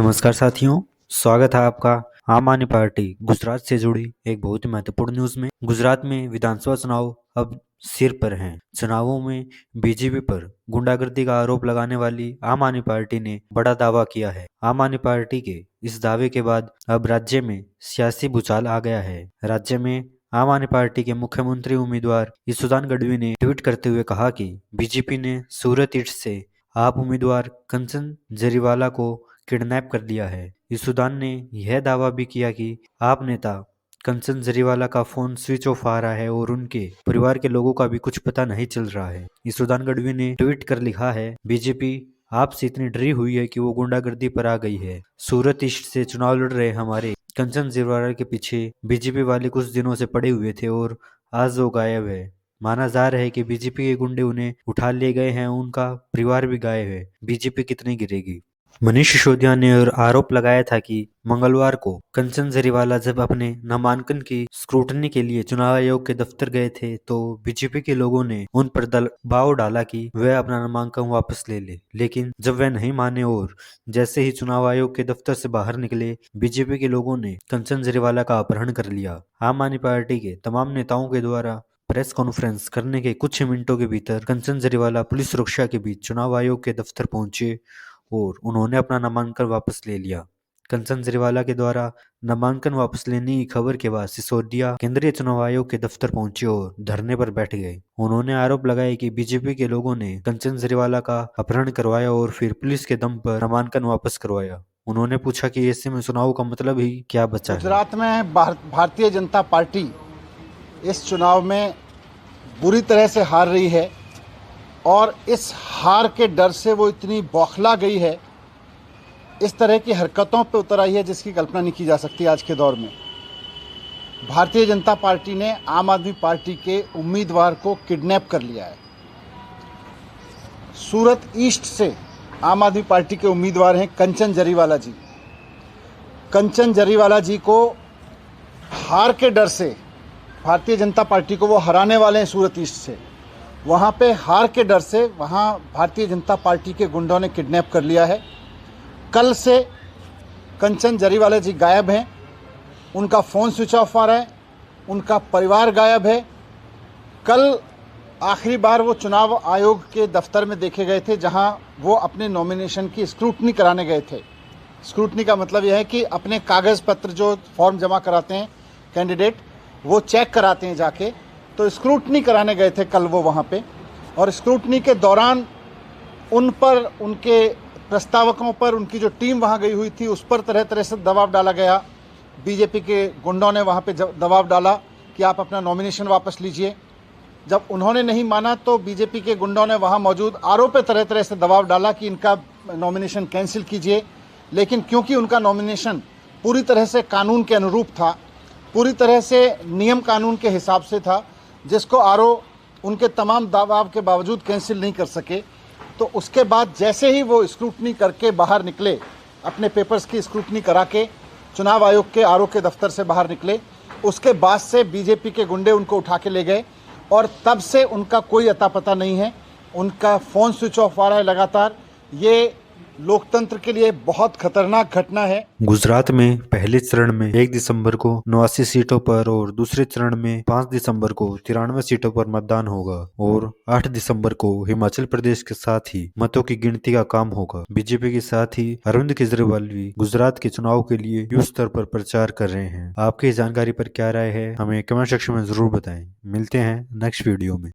नमस्कार साथियों, स्वागत है आपका आम आदमी पार्टी गुजरात से जुड़ी एक बहुत ही महत्वपूर्ण न्यूज में। गुजरात में विधानसभा चुनाव अब सिर पर हैं। चुनावों में बीजेपी पर गुंडागर्दी का आरोप लगाने वाली आम आदमी पार्टी ने बड़ा दावा किया है। आम आदमी पार्टी के इस दावे के बाद अब राज्य में सियासी भूचाल आ गया है। राज्य में आम आदमी पार्टी के मुख्यमंत्री उम्मीदवार यशोदान गढ़वी ने ट्वीट करते हुए कहा कि बीजेपी ने सूरत ईस्ट से आप उम्मीदवार कंचन जरीवाला को किडनैप कर लिया है। यशोदान ने यह दावा भी किया कि आप नेता कंचन जरीवाला का फोन स्विच ऑफ आ रहा है और उनके परिवार के लोगों का भी कुछ पता नहीं चल रहा है। यशोदान गढ़वी ने ट्वीट कर लिखा है, बीजेपी आपसे इतनी डरी हुई है कि वो गुंडागर्दी पर आ गई है। सूरत ईस्ट से चुनाव लड़ रहे हमारे कंचन जरीवाला के पीछे बीजेपी वाले कुछ दिनों से पड़े हुए थे और आज वो गायब है। माना जा रहा है कि बीजेपी के गुंडे उन्हें उठा ले गए हैं, उनका परिवार भी गायब है। बीजेपी कितनी गिरेगी। मनीष सिसोदिया ने और आरोप लगाया था कि मंगलवार को कंचन जरीवाला जब अपने नामांकन की स्क्रूटनी के लिए चुनाव आयोग के दफ्तर गए थे तो बीजेपी के लोगों ने उन पर दबाव डाला कि वह अपना नामांकन वापस ले ले, लेकिन जब वह नहीं माने और जैसे ही चुनाव आयोग के दफ्तर से बाहर निकले, बीजेपी के लोगों ने कंचन जरीवाला का अपहरण कर लिया। आम आदमी पार्टी के तमाम नेताओं के द्वारा प्रेस कॉन्फ्रेंस करने के कुछ ही मिनटों के भीतर कंचन जरीवाला पुलिस सुरक्षा के बीच चुनाव आयोग के दफ्तर पहुंचे और उन्होंने अपना नामांकन वापस ले लिया। कंचन जरीवाला के द्वारा नामांकन वापस लेने की खबर के बाद सिसोदिया केंद्रीय चुनाव आयोग के दफ्तर पहुंचे और धरने पर बैठ गए। उन्होंने आरोप लगाया कि बीजेपी के लोगों ने कंचन जरीवाला का अपहरण करवाया और फिर पुलिस के दम पर नामांकन वापस करवाया। उन्होंने पूछा कि ऐसे में चुनाव का मतलब ही क्या बचा है। गुजरात में भारतीय जनता पार्टी इस चुनाव में बुरी तरह से हार रही है और इस हार के डर से वो इतनी बौखला गई है, इस तरह की हरकतों पे उतर आई है जिसकी कल्पना नहीं की जा सकती। आज के दौर में भारतीय जनता पार्टी ने आम आदमी पार्टी के उम्मीदवार को किडनैप कर लिया है। सूरत ईस्ट से आम आदमी पार्टी के उम्मीदवार हैं कंचन जरीवाला जी। कंचन जरीवाला जी को हार के डर से भारतीय जनता पार्टी को वो हराने वाले हैं सूरत ईस्ट से, वहाँ पे हार के डर से वहाँ भारतीय जनता पार्टी के गुंडों ने किडनैप कर लिया है। कल से कंचन जरीवाला जी गायब हैं, उनका फ़ोन स्विच ऑफ आ रहा है, उनका परिवार गायब है। कल आखिरी बार वो चुनाव आयोग के दफ्तर में देखे गए थे जहाँ वो अपने नॉमिनेशन की स्क्रूटनी कराने गए थे। स्क्रूटनी का मतलब यह है कि अपने कागज़ पत्र जो फॉर्म जमा कराते हैं कैंडिडेट, वो चेक कराते हैं जाके, तो स्क्रूटनी कराने गए थे कल वो वहाँ पे। और स्क्रूटनी के दौरान उन पर, उनके प्रस्तावकों पर, उनकी जो टीम वहाँ गई हुई थी उस पर तरह तरह से दबाव डाला गया। बीजेपी के गुंडों ने वहाँ पे दबाव डाला कि आप अपना नॉमिनेशन वापस लीजिए। जब उन्होंने नहीं माना तो बीजेपी के गुंडों ने वहाँ मौजूद आरओ पे तरह तरह से दबाव डाला कि इनका नॉमिनेशन कैंसिल कीजिए। लेकिन क्योंकि उनका नॉमिनेशन पूरी तरह से कानून के अनुरूप था, पूरी तरह से नियम कानून के हिसाब से था, जिसको आरओ उनके तमाम दबाव के बावजूद कैंसिल नहीं कर सके, तो उसके बाद जैसे ही वो स्क्रूटनी करके बाहर निकले, अपने पेपर्स की स्क्रूटनी करा के चुनाव आयोग के आरओ के दफ्तर से बाहर निकले, उसके बाद से बीजेपी के गुंडे उनको उठा के ले गए और तब से उनका कोई अता पता नहीं है। उनका फ़ोन स्विच ऑफ आ रहा है लगातार। ये लोकतंत्र के लिए बहुत खतरनाक घटना है। गुजरात में पहले चरण में 1 दिसंबर को 89 सीटों पर और दूसरे चरण में 5 दिसंबर को 93 सीटों पर मतदान होगा और 8 दिसंबर को हिमाचल प्रदेश के साथ ही मतों की गिनती का काम होगा। बीजेपी के साथ ही अरविंद केजरीवाल भी गुजरात के चुनाव के लिए युद्ध स्तर पर प्रचार कर रहे हैं। आपकी जानकारी पर क्या राय है, हमें कमेंट सेक्शन में जरूर बताएं। मिलते हैं नेक्स्ट वीडियो में।